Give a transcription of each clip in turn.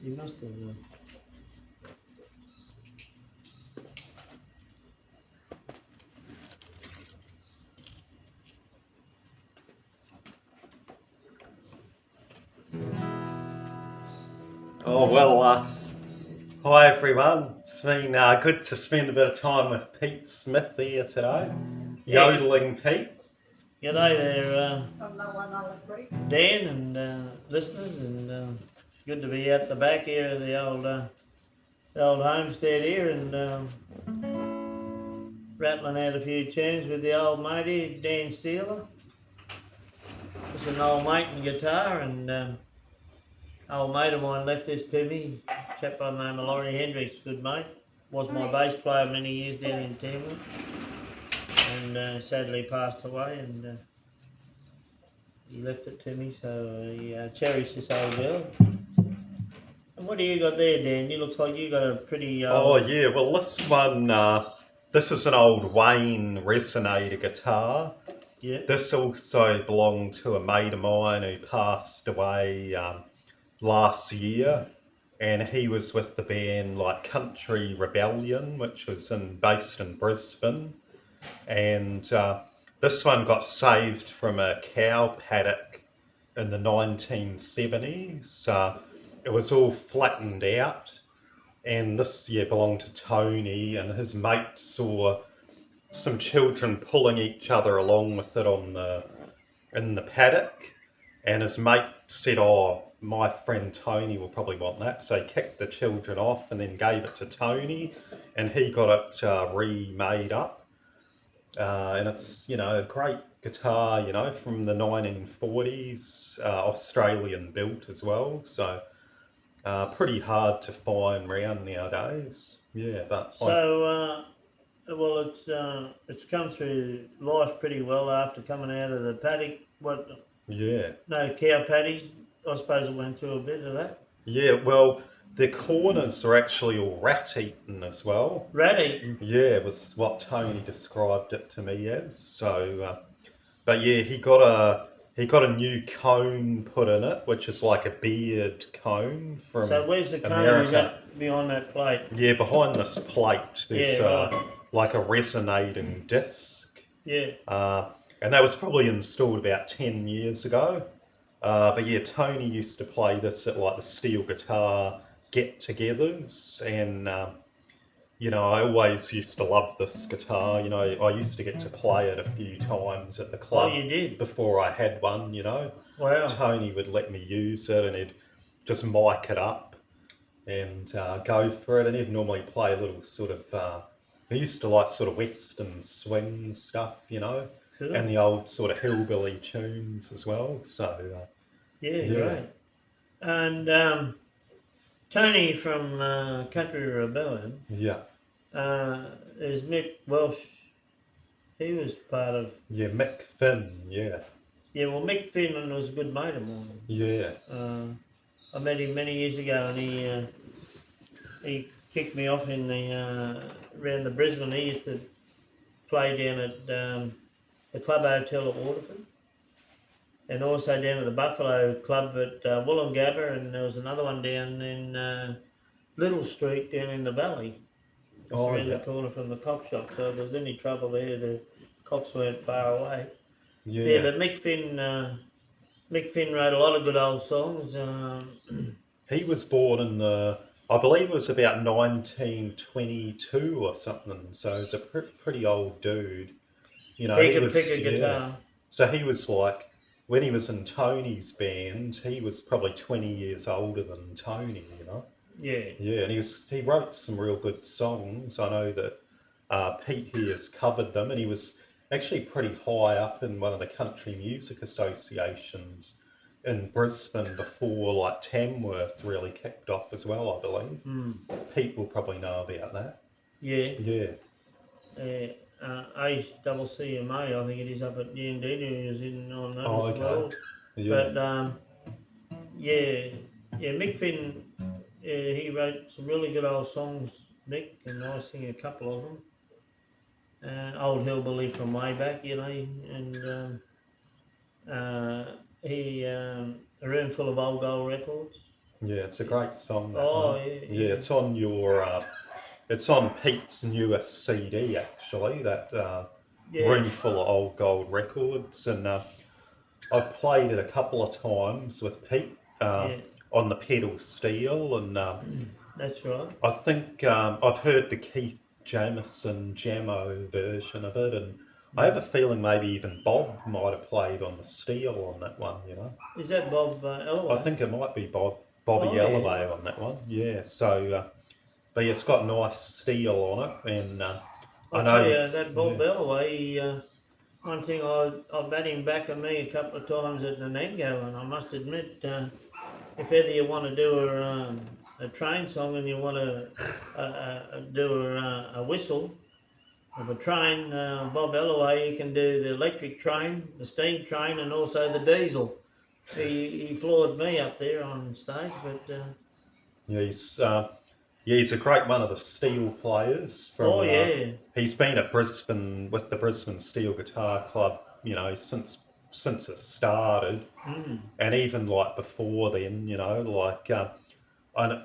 You must have. Oh, well, hi everyone. It's been good to spend a bit of time with Pete Smith here today. Yeah, Yodeling Pete. g'day there, Dan and listeners, and good to be at the back here of the old homestead here, and rattling out a few tunes with the old matey Dan Steeler. Just an old mate and guitar, and old mate of mine left this to me. A chap by the name of Laurie Hendricks, good mate. Was my bass player many years down in Tamworth, and sadly passed away, and he left it to me, so I cherish this old girl. And what do you got there, Dan? You looks like you got a pretty Oh, old. yeah, well, this one, this is an old Wayne resonator guitar. Yeah. This also belonged to a mate of mine who passed away last year. And he was with the band like Country Rebellion, which was based in Brisbane. And this one got saved from a cow paddock in the 1970s. It was all flattened out, and this belonged to Tony, and his mate saw some children pulling each other along with it in the paddock, and his mate said, "Oh, my friend Tony will probably want that," so he kicked the children off and then gave it to Tony, and he got it remade up. And it's a great guitar, from the 1940s, Australian built as well. So pretty hard to find round nowadays. Yeah, but So, well, it's come through life pretty well after coming out of the paddock. What? yeah, No cow paddies. I suppose it went through a bit of that. yeah. Well, the corners are actually all rat eaten as well. Rat eaten. Yeah, was what Tony described it to me as. So, but yeah, he got a new cone put in it, which is like a beard cone So from where's the cone? Is America. that behind that plate? Yeah, behind this plate, there's Yeah, right. like a resonating disc, Yeah. and that was probably installed about 10 years ago. But yeah, Tony used to play this at like the steel guitar get-togethers, and I always used to love this guitar. I used to get to play it a few times at the Oh, club you did. before I had one. Wow. Tony would let me use it, and he'd just mic it up and go for it. And he'd normally play a little sort of. He used to like sort of western swing stuff, Cool. and the old sort of hillbilly tunes as well. So Yeah, yeah, great. And Tony from Country Rebellion yeah, is Mick Welsh. He was part of. yeah. Mick Finn, yeah, Yeah, well, Mick Finland was a good mate of mine. yeah. I met him many years ago, and he kicked me off in around the Brisbane. He used to play down at the Club Hotel at Waterford, and also down at the Buffalo Club at Wollongabba, and there was another one down in Little Street down in the Valley, just Oh around the yeah, corner from the cop shop. So if there's any trouble there, the cops weren't far away. Yeah, yeah. but Mick Finn wrote a lot of good old songs. He was born in I believe it was about 1922 or something. So he's a pretty old dude. He He could pick was, a yeah. guitar. So he was like, when he was in Tony's band, he was probably 20 years older than Tony. Yeah. Yeah, and he wrote some real good songs. I know that Pete here has covered them, and he was actually pretty high up in one of the country music associations in Brisbane before like Tamworth really kicked off as well, I believe. Mm. Pete will probably know about that. Yeah. Yeah. ACCMA, I think it is up at Yandina, is in on that Oh, as okay. well. Yeah. But yeah, Mick Finn, he wrote some really good old songs, Mick, and I sing a couple of them. Old Hillbilly from way back, and he a room full of old gold records. Yeah, it's a great song, that Oh, one. yeah, Yeah, yeah. it's on it's on Pete's newest CD, actually, that Yeah, room full of old gold records. And I've played it a couple of times with Pete yeah. on the pedal steel, and That's right. I think I've heard the Keith Jamison Jamo version of it, and I have a Mm. feeling maybe even Bob might have played on the steel on that one, you know. Is that Bob I Elway? think it might be Bobby Oh, yeah. Alloway on that one, yeah. So, but yeah, it's got nice steel on it, and I I'll tell know, you, that yeah, Bob Elway, one thing I've had him back on me a couple of times at Nanango, and I must admit, if ever you want to do a train song and you want to do a whistle of a train, Bob Elway, he can do the electric train, the steam train, and also the diesel. He floored me up there on stage, but yeah, he's a great one of the steel players oh from. yeah, He's been at Brisbane with the Brisbane Steel Guitar Club, you know, since it started, mm, and even like before then, you know, like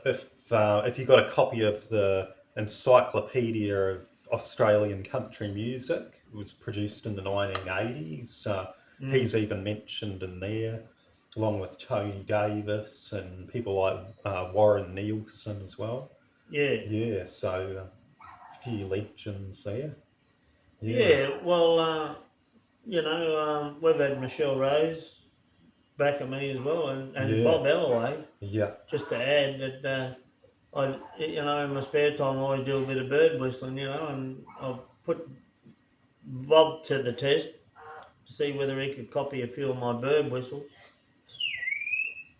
if you got a copy of the Encyclopedia of Australian Country Music, it was produced in the 1980s. mm, He's even mentioned in there, along with Tony Davis and people like Warren Nielsen as well. yeah, Yeah, so a few legends there. Yeah, yeah. Well, we've had Michelle Rose back of me as well, and yeah, Bob Elway. yeah, Just to add that in my spare time I always do a bit of bird whistling, and I've put Bob to the test to see whether he could copy a few of my bird whistles,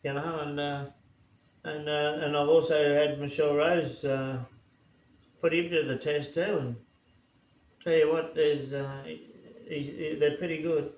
and I've also had Michelle Rose put him to the test too, and tell you what, they're pretty good,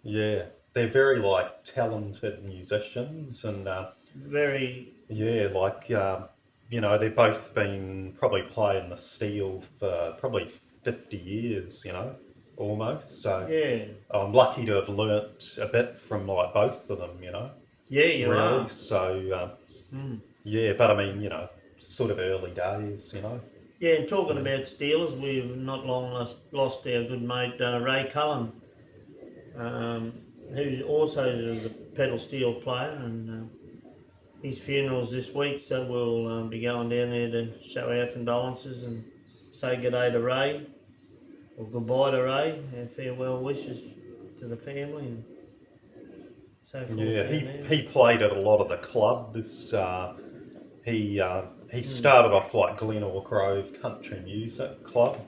yeah. They're very like talented musicians, and very, yeah, like you know, they've both been probably playing the steel for probably 50 years, you know, almost. So yeah, I'm lucky to have learnt a bit from like both of them, you know, yeah, you really. are. So Mm. yeah, but I mean, you know, sort of early days, you know. Yeah, and talking Yeah, about Steelers, we've not long lost our good mate Ray Cullen, um, who also is a pedal steel player, and his funeral's this week, so we'll be going down there to show our condolences and say good day to Ray, or goodbye to Ray, and farewell wishes to the family and so forth yeah. down He there. played at a lot of the clubs. He Mm. started off like Glenore Grove Country Music Club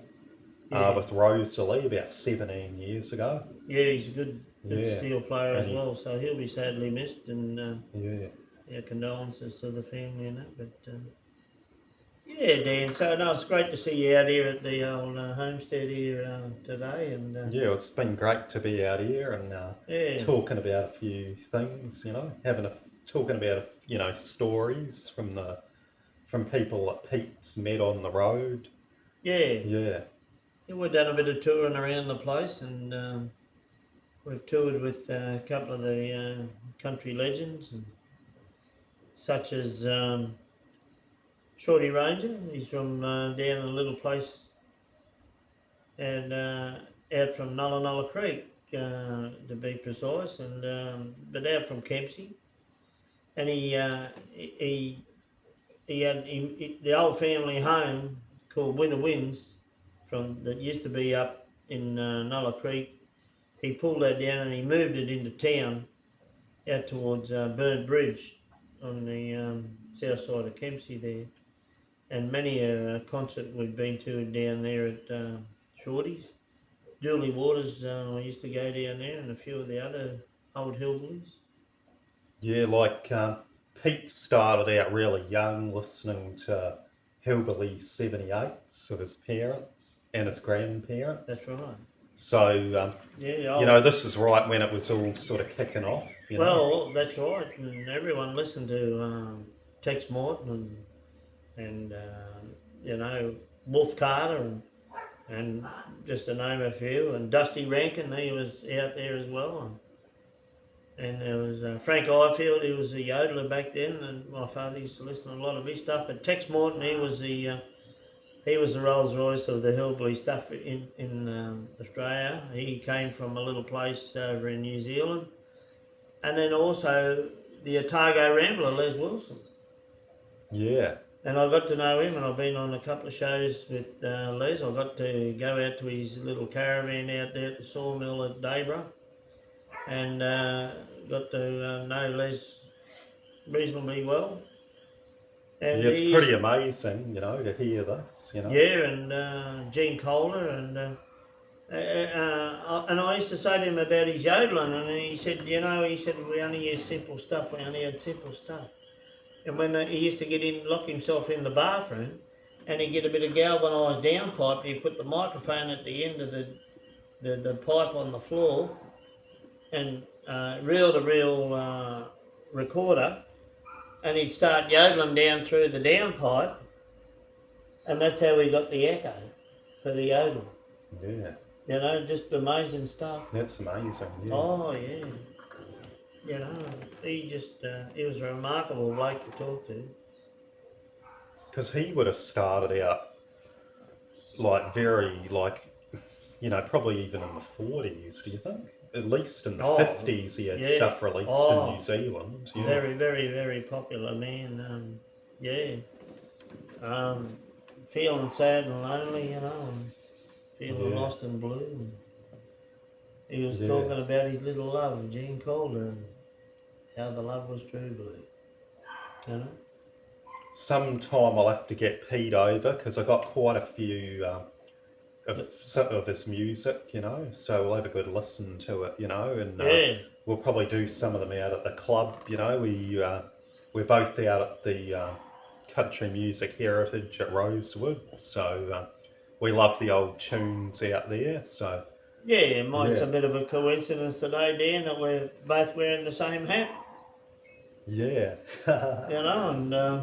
Yeah, with Rosalie about 17 years ago. yeah, he's a good Yeah, steel player and as well, so he'll be sadly missed, and yeah, our condolences to the family and that, but. Yeah, Dan. So no, it's great to see you out here at the old homestead here today, and yeah. It's been great to be out here and yeah, talking about a few things, you know, talking about you know stories from people that Pete's met on the road. yeah, Yeah, yeah. We've done a bit of touring around the place, and we've toured with a couple of the country legends, and such as Shorty Ranger. He's from down in a little place and out from Nulla Nulla Creek, to be precise, and but out from Kempsey, and he had the old family home called Winter Winds from that used to be up in Nulla Creek. He pulled that down and he moved it into town out towards Burnt Bridge on the south side of Kempsey there. And many a concert we've been to down there at Shorty's. Julie Waters, I used to go down there, and a few of the other old hillbillies. yeah. Like Pete started out really young, listening to Hillbilly 78s of his parents and his That's grandparents. right. So Yeah, you know, old. this is right when it was all sort of kicking off, you know. Well, that's right. And everyone listened to Tex Morton and Wolf Carter and just to name a few. And Dusty Rankin, he was out there as well. And there was Frank Ifield, he was a yodeler back then, and my father used to listen to a lot of his stuff. But Tex Morton, he was the Rolls Royce of the hillbilly stuff in Australia. He came from a little place over in New Zealand, and then also the Otago Rambler, Les Wilson. Yeah. And I got to know him, and I've been on a couple of shows with Les. I got to go out to his little caravan out there at the sawmill at Daybra, and got to know Les reasonably well. And Yeah, it's pretty amazing, to hear this. yeah, and Gene Kohler, and I used to say to him about his yodeling, and he said, he said we only use simple stuff. We only had simple stuff. And when he used to lock himself in the bathroom, and he'd get a bit of galvanised downpipe, he'd put the microphone at the end of the pipe on the floor, and reel-to-reel recorder, and he'd start yodeling down through the downpipe, and that's how we got the echo for the yodel. Yeah. Just amazing stuff. That's amazing, yeah. Oh, yeah. He was a remarkable bloke to talk to. Because he would have started out probably even in the 40s, do you think? At least in the 50s he had stuff released in New Zealand. Yeah. Very, very, very popular man. Feeling sad and lonely, and feeling lost and blue. And he was talking about his little love, Gene Calder, and how the love was true blue. Sometime I'll have to get Pete over, because I got quite a few of his music, so we'll have a good listen to it, and we'll probably do some of them out at the club. We're both out at the Country Music Heritage at Rosewood, so we love the old tunes out there. So mine's a bit of a coincidence today, Dan, that we're both wearing the same hat. Yeah. And our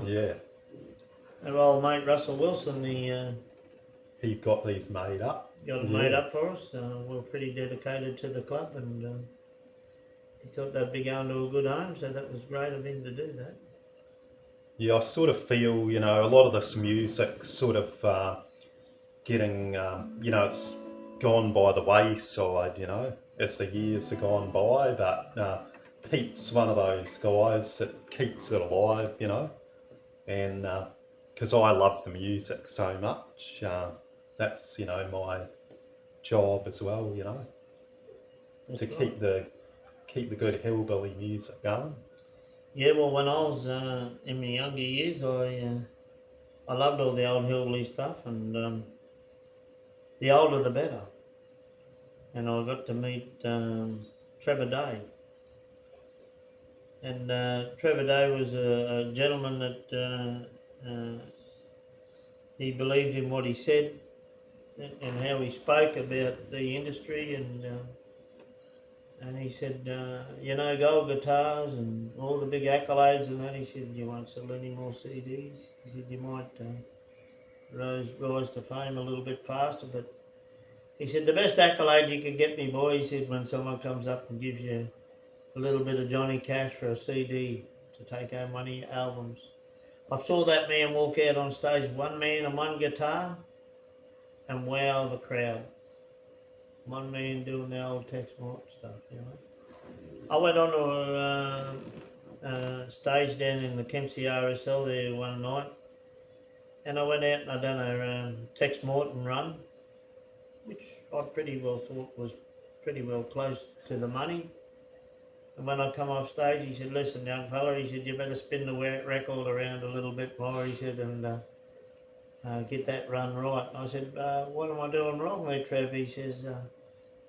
old mate Russell Wilson, he got these made up. Got them made up for us. We're pretty dedicated to the club, and he thought they'd be going to a good home, so that was great of him to do that. Yeah, I sort of feel, a lot of this music sort of getting, it's gone by the wayside, as the years have gone by, but Pete's one of those guys that keeps it alive, and because I love the music so much, that's, my job as well, to keep the good hillbilly music going. Yeah, well, when I was in my younger years, I loved all the old hillbilly stuff, and the older the better. And I got to meet Trevor Day. And Trevor Day was a gentleman that he believed in what he said and how he spoke about the industry, and he said, gold guitars and all the big accolades and that. He said, you won't sell any more CDs. He said, you might rise to fame a little bit faster, but he said, the best accolade you could get me, boy, he said, when someone comes up and gives you a little bit of Johnny Cash for a CD to take home one of your albums. I saw that man walk out on stage, one man and one guitar, and wow the crowd. One man doing the old Tex Morton stuff, I went on to a stage down in the Kempsey RSL there one night, and I went out and I done a Tex Morton run, which I pretty well thought was pretty well close to the money. And when I come off stage, he said, listen, young fella, he said, you better spin the record around a little bit more, he said, and get that run right. And I said, what am I doing wrong there, Trev? He says,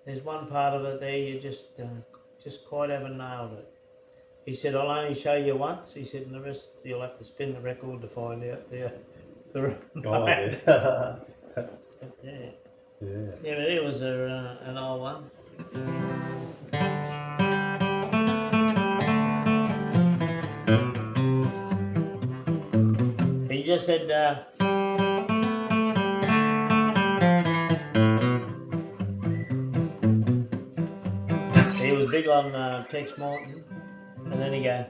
there's one part of it there you just quite haven't nailed it. He said, I'll only show you once. He said, and the rest you'll have to spin the record to find out the Oh, yeah. Yeah, but it was an old one. He just said, he was big on Tex Martin, and then he go.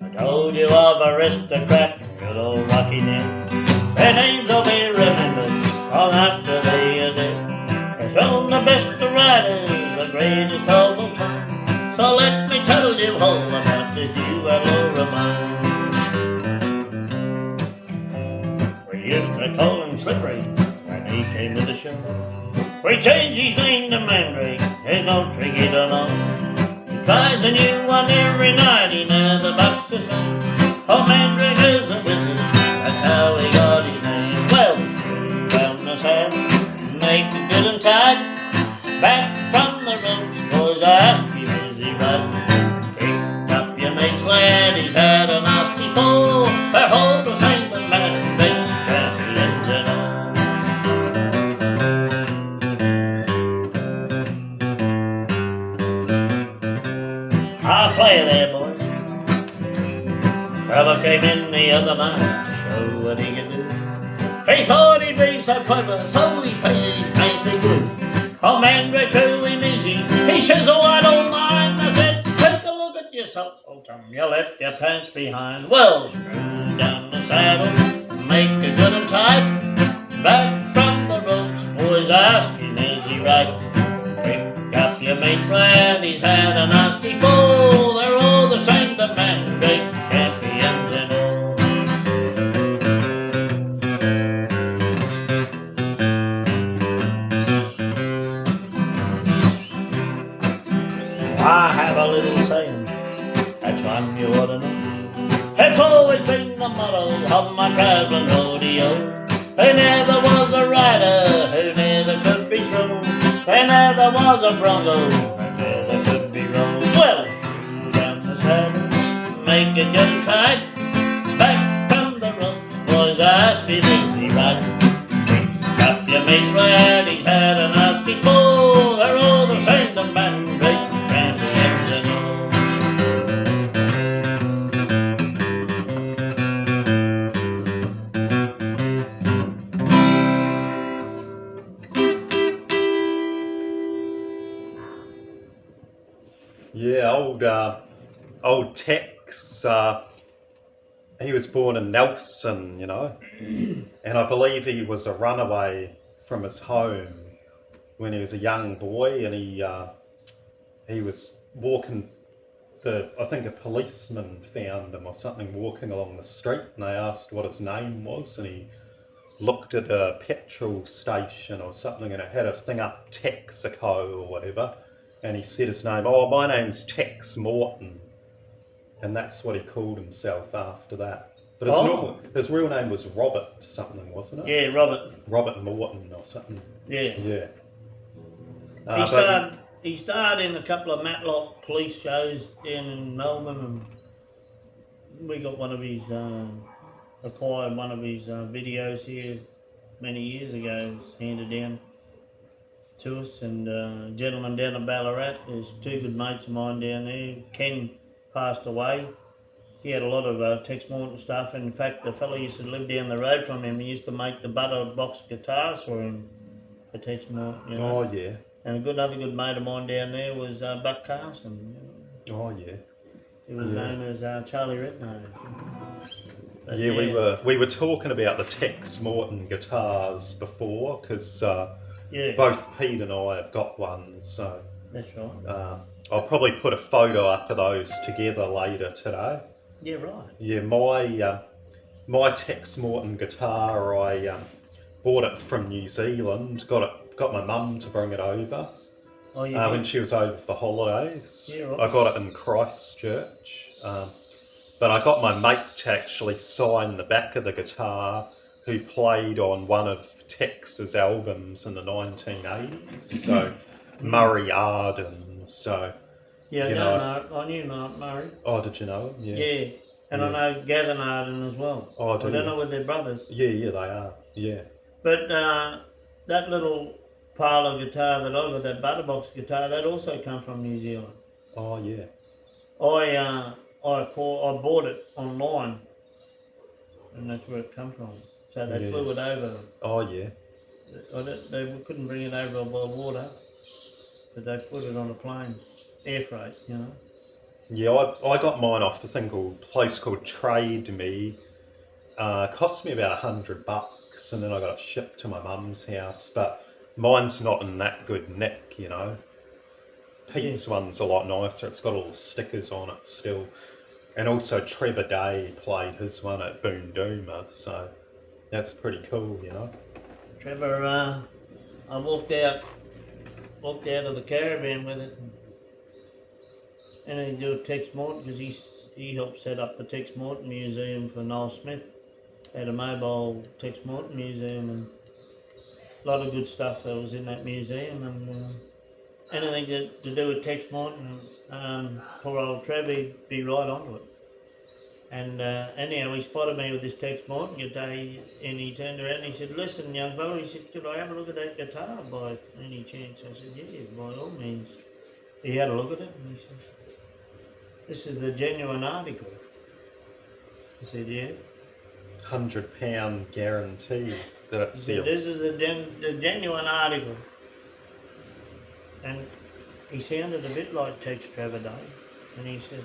I told you of aristocrat, good old Rocky Neck. Their names will be remembered long after they are dead. They're from the best of riders, the greatest of all time. So let me tell you all about this duello of mine. We used to call him Slippery when he came to the show. We changed his name to Mandrake, there's no trick he don't know. He flies a new one every night, he never bucks the same. Oh, Mandrake is a wizard, that's how he got his name. Well, we screw down the saddle, make it good and tight. Back from the ropes, boys, I ask you, is he right? Pick up your mate's lad, he's had a nasty fall. They're all the same, but Mandrake champions and all. I'll play there, boys. Fella came in the other night to show what he could do. He thought he'd be so clever, so he painted his pants with glue. Oh, Mandrake to him easy, he says, oh, I don't mind. I said, take a look at yourself, old chum, you left your pants behind. Well, screw down the saddle, make it good and tight. Back from the ropes, boys, ask him, is he right? Pick up your mate's lad, he's had a nasty fall. They're all the same, but Mandrake champions and all. I have a little saying, that's one you ought to know. It's always been the motto of my traveling rodeo. There never was a rider who never could be thrown. There never was a bronco who never could be rode. Well, screw down the saddle, make it good and tight. Back from the ropes, boys, I ask you, is he right? Pick up your mate's lad, he's had a nasty fall. They're all the same, the Mandrake champions and all. Yeah, old Tex. He was born in Nelson, you know, and I believe he was a runaway from his home when he was a young boy, and he was walking. I think a policeman found him or something walking along the street, and they asked what his name was, and he looked at a petrol station or something, and it had a thing up, Texaco or whatever. And he said his name, oh, my name's Tex Morton. And that's what he called himself after that. But his real name was Robert something, wasn't it? Yeah, Robert. Robert Morton or something. Yeah. Yeah. He starred in a couple of Matlock police shows down in Melbourne, and we got one of his, acquired one of his videos here many years ago. It was handed down to us, and a gentleman down at Ballarat, there's two good mates of mine down there. Ken passed away. He had a lot of Tex Morton stuff. In fact, the fellow used to live down the road from him. He used to make the butter box guitars for him, for Tex Morton. You know? Oh, yeah. And another good mate of mine down there was Buck Carson. You know? Oh, yeah. He was known as Charlie Retno. But yeah, we were talking about the Tex Morton guitars before, because both Pete and I have got one, so that's right. I'll probably put a photo up of those together later today. Yeah, right. Yeah, my Tex Morton guitar, I bought it from New Zealand. Got my mum to bring it over. Oh, yeah. When she was over for the holidays. Yeah, right. I got it in Christchurch. But I got my mate to actually sign the back of the guitar, who played on one of Tex's albums in the 1980s. So Murray Arden. So yeah, I knew Mark Murray. Oh, did you know him? Yeah, and I know Gavin Arden as well. Oh, I don't know whether they're brothers. Yeah, they are. Yeah. But that little parlour guitar that I got, that butterbox guitar, that also come from New Zealand. Oh, yeah. I bought it online. and that's where it come from. So they Yeah. flew it over. Oh yeah. They couldn't bring it over by water, but they put it on a plane, air freight, you know. Yeah, I got mine off a thing called place called Trade Me. Cost me about $100, and then I got it shipped to my mum's house. But mine's not in that good nick, you know. Yeah, Pete's one's a lot nicer. It's got all the stickers on it still. And also Trevor Day played his one at Boondooma, so that's pretty cool, you know. Trevor. I walked out of the caravan with it, and he do a Tex Morton because he helped set up the Tex Morton Museum for Noel Smith. They had a mobile Tex Morton museum and a lot of good stuff that was in that museum, and anything to do with Tex Morton, poor old Trevor be right onto it. And anyhow, he spotted me with this Tex Morton guitar, and he turned around and he said, "Listen, young fellow," he said, "could I have a look at that guitar by any chance?" I said, "Yeah, by all means." He had a look at it and he says, "This is the genuine article." I said, "Yeah." £100 guarantee that He it's said, the. "This is the genuine article." And he sounded a bit like Tex Trevor Day. And he said,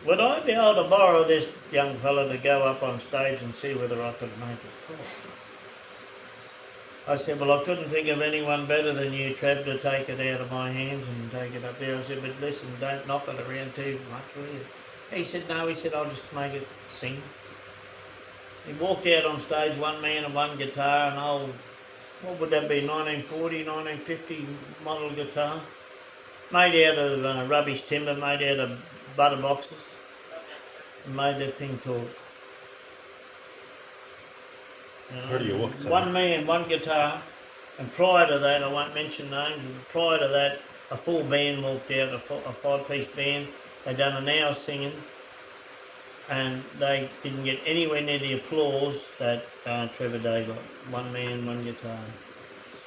"Would I be able to borrow this young fellow to go up on stage and see whether I could make it talk?" I said, "Well, I couldn't think of anyone better than you, Trev, to take it out of my hands and take it up there." I said, "But listen, don't knock it around too much, will you?" He said, "No," he said, "I'll just make it sing." He walked out on stage, one man and one guitar, an old, what would that be, 1940, 1950 model guitar, made out of rubbish timber, made out of butter boxes, and made that thing talk. You know, Pretty awesome. one man, one guitar, and prior to that, I won't mention names, but prior to that, a full band walked out, a five-piece band. They done an hour singing, and they didn't get anywhere near the applause that Trevor Day got. One man, one guitar.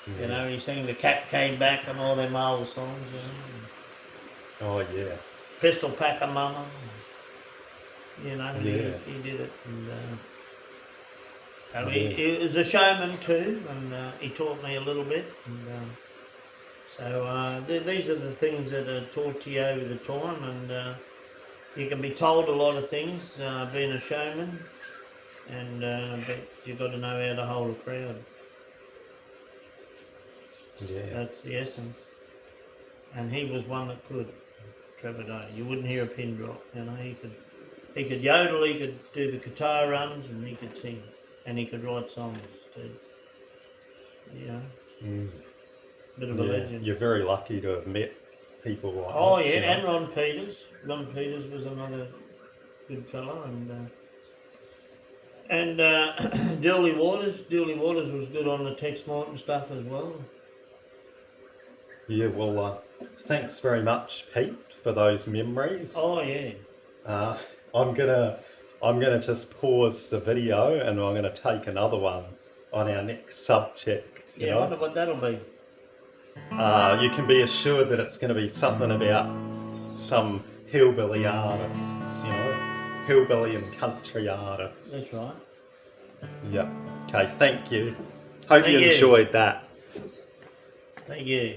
Yeah. You know, he sang The Cat Came Back and all them old songs, you know. Oh yeah. Pistol Packer Mama. You know, Yeah. he did it. And, so Yeah. he was a showman too, and he taught me a little bit. And, these are the things that are taught to you over the time, and you can be told a lot of things being a showman, and but you've got to know how to hold a crowd. Yeah. That's the essence. And he was one that could. Trevor Day. You wouldn't hear a pin drop. You know, he could yodel, he could do the guitar runs, and he could sing, and he could write songs too. You know, bit of a Yeah. legend. You're very lucky to have met people like Oh this. yeah, You know? and Ron Peters. Ron Peters was another good fellow, and Dooley Waters. Dooley Waters was good on the Tex Martin stuff as well. Yeah. Well, thanks very much, Pete, for those memories. Oh yeah. Uh, I'm gonna just pause the video, and I'm gonna take another one on our next subject. You Yeah, I know. wonder what that'll be. You can be assured that it's going to be something about some hillbilly artists, you know, hillbilly and country artists. That's right. Yep. Okay, thank you. Hope Thank you you. enjoyed that. Thank you.